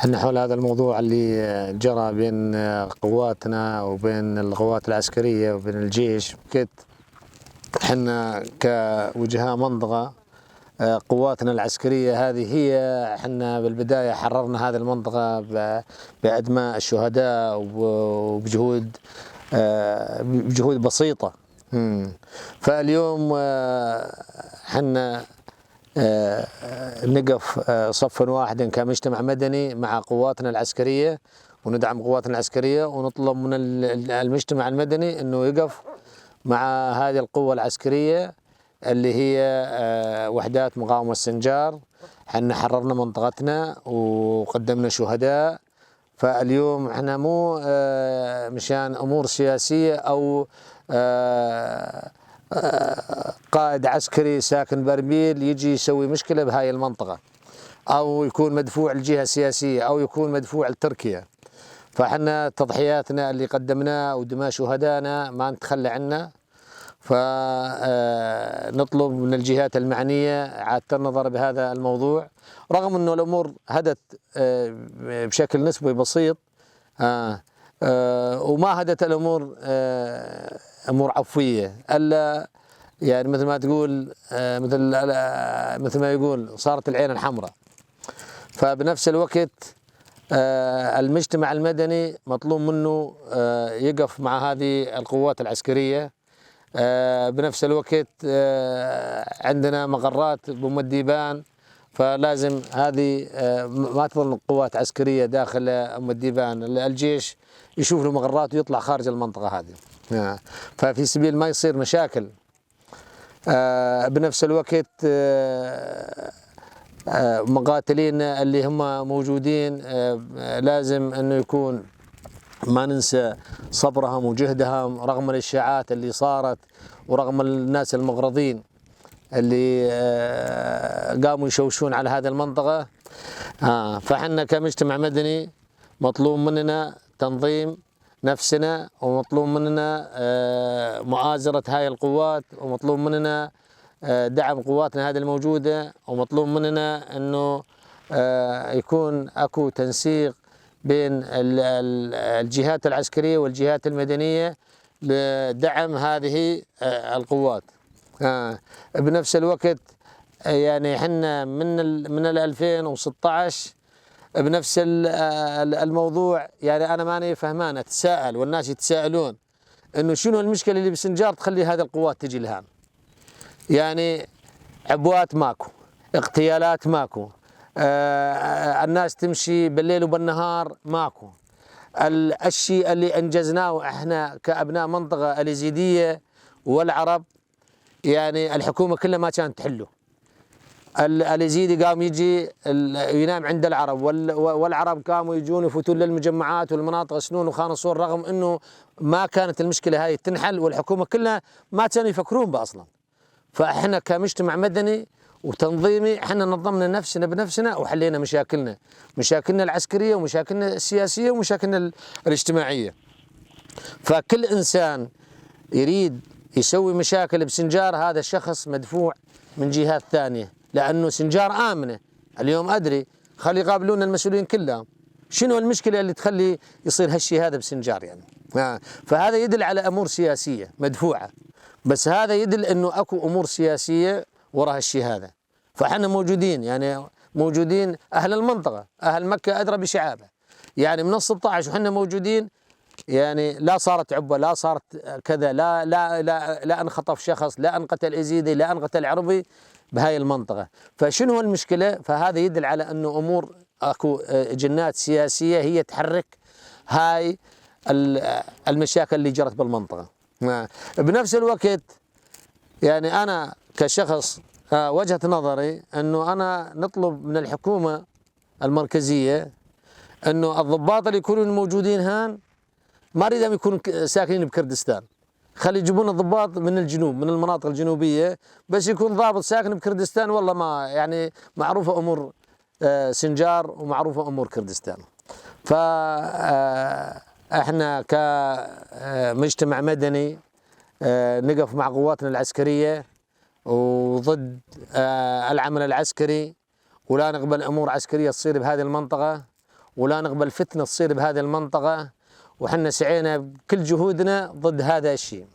احنا حول هذا الموضوع اللي جرى بين قواتنا وبين القوات العسكرية وبين الجيش كت احنا كوجهاء منطقة. قواتنا العسكرية هذه هي احنا بالبداية حررنا هذه المنطقة بأدماء الشهداء بجهود بسيطة. فاليوم احنا نقف صفا واحدا كمجتمع مدني مع قواتنا العسكرية، وندعم قواتنا العسكرية، ونطلب من المجتمع المدني انه يقف مع هذه القوة العسكرية اللي هي وحدات مقاومة السنجار. احنا حررنا منطقتنا وقدمنا شهداء. فاليوم احنا مو مشان امور سياسية او قائد عسكري ساكن بربيل يجي يسوي مشكلة بهاي المنطقة، أو يكون مدفوع لجهة سياسية، أو يكون مدفوع لتركيا. فحنا تضحياتنا اللي قدمناه ودماء شهدائنا ما نتخلى عنه. فنطلب من الجهات المعنية إعادة النظر بهذا الموضوع، رغم أنه الأمور هدت بشكل نسبي بسيط، وما هدت الأمور أمور عفوية، ألا يعني مثل ما تقول مثل ما يقول صارت العين الحمراء. فبنفس الوقت المجتمع المدني مطلوب منه يقف مع هذه القوات العسكرية. بنفس الوقت عندنا مقرات بأم الديبان، فلازم هذه ما تظل قوات عسكرية داخل أم الديبان، الجيش يشوف له مقرات ويطلع خارج المنطقة هذه، ففي سبيل ما يصير مشاكل. بنفس الوقت مقاتلين اللي هم موجودين لازم انه يكون ما ننسى صبرهم وجهدهم رغم الاشاعات اللي صارت ورغم الناس المغرضين اللي قاموا يشوشون على هذه المنطقة. فحنا كمجتمع مدني مطلوب مننا تنظيم نفسنا، ومطلوب مننا مؤازرة هاي القوات، ومطلوب مننا دعم قواتنا هذه الموجودة، ومطلوب مننا أنه يكون أكو تنسيق بين الجهات العسكرية والجهات المدنية لدعم هذه القوات. بنفس الوقت يعني حنا من 2016 بنفس الموضوع، يعني أنا ماني فهمان، أتساءل والناس يتساءلون إنه شنو المشكلة اللي بسنجار تخلي هذه القوات تجي لهان. يعني عبوات ماكو، اغتيالات ماكو، الناس تمشي بالليل وبالنهار ماكو. الشيء اللي أنجزناه إحنا كأبناء منطقة اليزيدية والعرب، يعني الحكومة كلها ما كانت تحله. اليزيدي قام يجي ينام عند العرب، والعرب قاموا يجون يفوتون للمجمعات والمناطق سنون وخانصون، رغم انه ما كانت المشكله هاي تنحل والحكومه كلها ما كانوا يفكرون بها اصلا. فاحنا كمجتمع مدني وتنظيمي احنا نظمنا نفسنا بنفسنا وحلينا مشاكلنا العسكريه ومشاكلنا السياسيه ومشاكلنا الاجتماعيه. فكل انسان يريد يسوي مشاكل بسنجار هذا الشخص مدفوع من جهات ثانيه، لأنه سنجار آمنة. اليوم أدري خلي يقابلون المسؤولين كلهم شنو المشكلة اللي تخلي يصير هالشيء هذا بسنجار يعني. فهذا يدل على أمور سياسية مدفوعة، بس هذا يدل أنه أكو أمور سياسية وراء هالشيء هذا. فحنا موجودين، يعني موجودين أهل المنطقة، أهل مكة أدرى بشعابه، يعني من 16 وحنا موجودين. يعني لا صارت عبة، لا صارت كذا، لا انخطف شخص، لا انقتل إزيدي، لا انقتل عربي بهاي المنطقة. فشنو المشكلة؟ فهذا يدل على أنه أمور أكو جنات سياسية هي تحرك هاي المشاكل اللي جرت بالمنطقة. بنفس الوقت يعني أنا كشخص وجهة نظري أنه أنا نطلب من الحكومة المركزية أنه الضباط اللي يكونون موجودين هان ما أريدهم يكونوا ساكنين بكردستان، خلي يجيبون الضباط من الجنوب، من المناطق الجنوبية، بس يكون ضابط ساكن بكردستان. والله ما يعني معروفة أمور سنجار ومعروفة أمور كردستان. فإحنا كمجتمع مدني نقف مع قواتنا العسكرية وضد العمل العسكري، ولا نقبل أمور عسكرية تصير بهذه المنطقة، ولا نقبل فتنة تصير بهذه المنطقة، وحنا سعينا بكل جهودنا ضد هذا الشيء.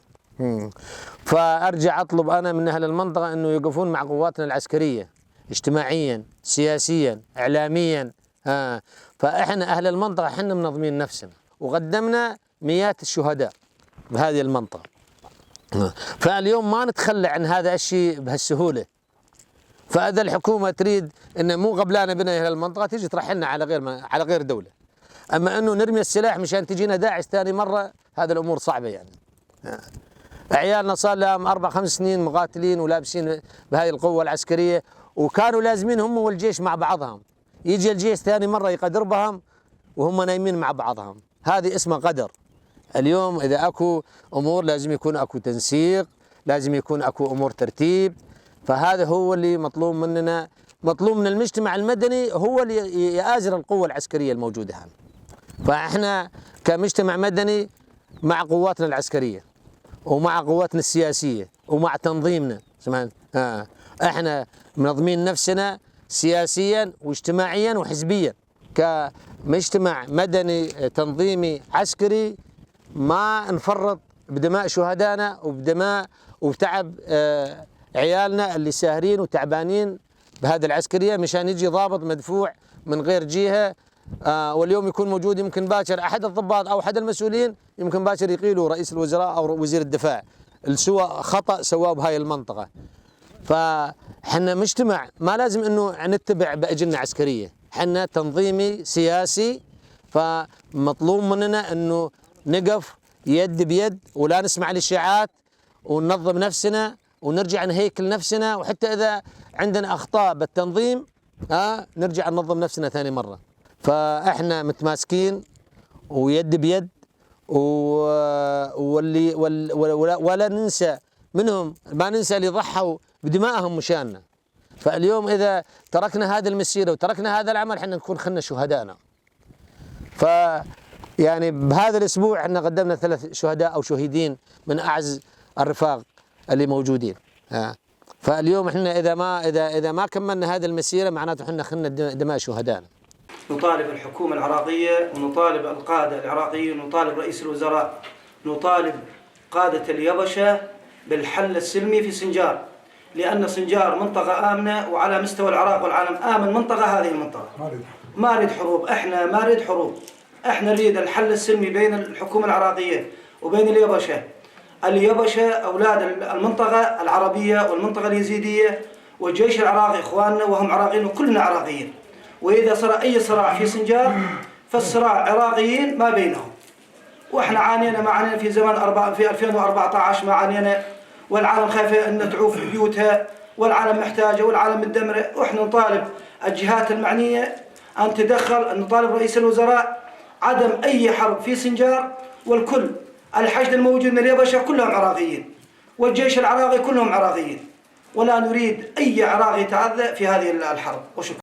فأرجع أطلب أنا من أهل المنطقة أنه يقفون مع قواتنا العسكرية اجتماعيا، سياسيا، إعلاميا. فإحنا أهل المنطقة حنا منظمين نفسنا، وقدمنا مئات الشهداء بهذه المنطقة. فاليوم ما نتخلى عن هذا الشيء بهالسهولة. فإذا الحكومة تريد أن مو قبلانا بنا أهل المنطقة تيجي ترحلنا على غير دولة، أما أنه نرمي السلاح مشان تجينا داعش ثاني مرة، هذا الأمور صعبة يعني. عيالنا صار لهم 4-5 سنين مقاتلين ولابسين بهذه القوة العسكرية، وكانوا لازمين هم والجيش مع بعضهم، يجي الجيش ثاني مرة يقدر بهم وهم نايمين مع بعضهم. هذه اسمها قدر. اليوم إذا أكو أمور لازم يكون أكو تنسيق، لازم يكون أكو أمور ترتيب. فهذا هو اللي مطلوب مننا، مطلوب من المجتمع المدني هو اللي يآزر القوة العسكرية الموجودة هنا. فإحنا كمجتمع مدني مع قواتنا العسكرية ومع قواتنا السياسية ومع تنظيمنا. احنا منظمين نفسنا سياسيا واجتماعيا وحزبيا كمجتمع مدني تنظيمي عسكري. ما نفرط بدماء شهدائنا وبدماء وتعب عيالنا اللي ساهرين وتعبانين بهذه العسكرية مشان يجي ضابط مدفوع من غير جهة. واليوم يكون موجود يمكن باكر أحد الضباط أو أحد المسؤولين، يمكن باكر يقيلوا رئيس الوزراء أو وزير الدفاع السوى خطأ سواه بهاي المنطقة. فحنا مجتمع ما لازم أنه نتبع بأجندة عسكرية، حنا تنظيمي سياسي. فمطلوب مننا أنه نقف يد بيد ولا نسمع الإشاعات، وننظم نفسنا ونرجع نهيكل نفسنا، وحتى إذا عندنا أخطاء بالتنظيم نرجع ننظم نفسنا ثاني مرة. فإحنا متماسكين ويد بيد، واللي ولا ننسى منهم، ما ننسى اللي ضحوا بدمائهم مشاننا. فاليوم إذا تركنا هذه المسيرة وتركنا هذا العمل حنا نكون خلنا شهدائنا. يعني بهذا الأسبوع احنا قدمنا 3 شهداء أو شهيدين من أعز الرفاق اللي موجودين. فاليوم احنا إذا ما كملنا هذه المسيرة معناته احنا خلنا دماء شهدائنا. نطالب الحكومة العراقية ونطالب القادة العراقيين ونطالب رئيس الوزراء، نطالب قادة اليبشة بالحل السلمي في سنجار، لأن سنجار منطقة آمنة، وعلى مستوى العراق والعالم آمن منطقة هذه المنطقة. ما نريد حروب، احنا ما نريد حروب، احنا نريد الحل السلمي بين الحكومة العراقية وبين اليبشة. اليبشة أولاد المنطقة العربية والمنطقة اليزيدية، والجيش العراقي إخواننا وهم عراقيين وكلنا عراقيين. وإذا صار أي صراع في سنجار فالصراع عراقيين ما بينهم، وإحنا عانينا ما عانينا في زمن في 2014 ما عانينا، والعالم خايفة أن تعوف بيوتها، والعالم محتاجة والعالم متدمرة. وإحنا نطالب الجهات المعنية أن تدخل، نطالب رئيس الوزراء عدم أي حرب في سنجار، والكل الحشد الموجود من اليبشة كلهم عراقيين، والجيش العراقي كلهم عراقيين، ولا نريد أي عراقي يتعذى في هذه الحرب. وشكرا.